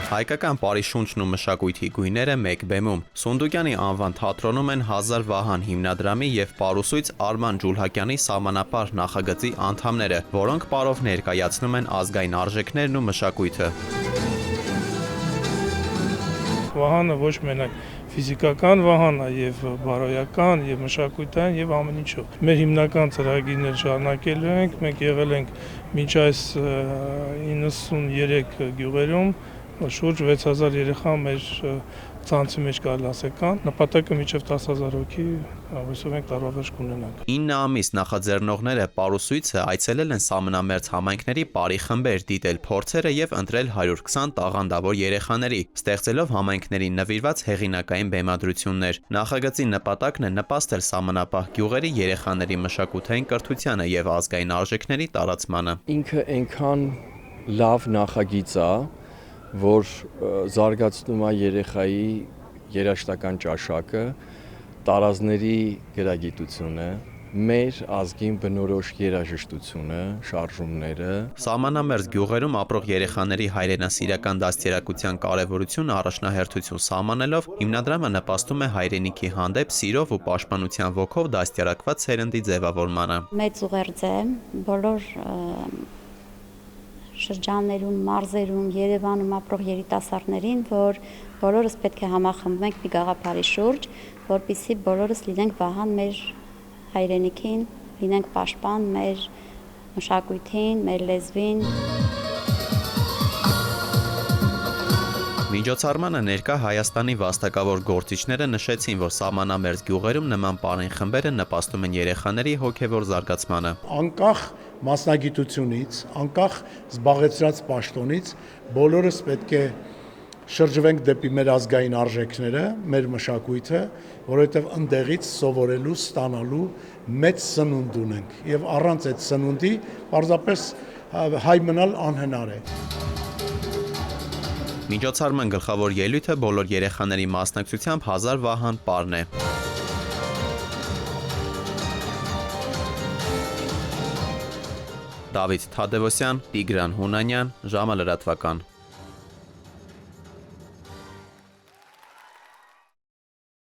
Հայկական պարիշունչն ու մշակույթի գույները մեկ բեմում։ Սունդուկյանի անվան թատրոնում են Հազար Վահան հիմնադրամի և պարուսույց Արման Ջուլհակյանի սահմանափառ նախագծի անդամները, որոնք պարով ներկայացնում են ազգային արժեքներն ու մշակույթը։ Վահանը ոչ մենակ ֆիզիկական վահան է, եւ բարոյական, եւ մշակութային, եւ ամեն ինչով։ Մեր հիմնական ծրագիրները շարունակելու ենք, մենք եղել ենք մինչ այս 93 գյուղերում, շուրջ 6000 երեխա մեր ցանցի մեջ կարելի ասել կան, նպատակը մինչև 10000 հոգի հույսով ենք տարվա կունենանք։ 9 ամիս նախաձեռնողները պարուսույցը այցելել են սահմանամերձ համայնքների պարի խմբեր, դիտել փորձերը եւ ընտրել 120 տաղանդավոր երեխաների, ստեղծելով համայնքներին նվիրված հեղինակային բեմադրություններ։ Նախագծի նպատակն է նպաստել սահմանապահ գյուղերի երեխաների մշակութային կրթությանը եւ ազգային արժեքների տարածմանը։ Ինքը այնքան լավ նախագիծ է, որ զարգացնում է երեխայի երաժշտական ճաշակը, տարազների գրագիտությունը, մեր ազգին բնորոշ երաժշտությունը, շարժումները։ Սահմանամերձ գյուղերում ապրող երեխաների հայրենասիրական դաստիարակության կարևորությունը առաջնահերթություն սահմանելով, հիմնադրամը նպաստում է հայրենիքի հանդեպ սիրով ու պաշտպանության ոգով դաստիարակված սերնդի ձևավորմանը։ Մեծ ուղերձ է բոլոր շրջաններում, մարզերում, Երևանում ապրող երիտասարդներին, որ բոլորս պետք է համախմբվենք մի գաղափարի շուրջ, որպեսզի բոլորս լինենք վահան մեր հայրենիքին, լինենք պաշտպան մեր մշակույթին, մեր լեզվին։ Միջոցառմանը ներկա Հայաստանի վաստակավոր գործիչները նշեցին, որ սահմանամերձ գյուղերում նման պարային խմբերը նպաստում են երեխաների հոգևոր զարգացմանը։ Անկախ մասնագիտությունից, անկախ զբաղեցրած պաշտոնից, բոլորս պետք է շրջվենք դեպի մեր ազգային արժեքները, մեր մշակույթը, որովհետև ընդեղից սովորելու, ստանալու մեծ սնունդ ունենք եւ առանց այդ սնունդի պարզապես հայ մնալ անհնար է։ Միջոցառման գլխավոր ելույթը բոլոր երեխաների մասնակցությամբ Հազար Վահան պարն է։ Դավիթ Թադևոսյան, Տիգրան Հունանյան, ժամը լրատվական։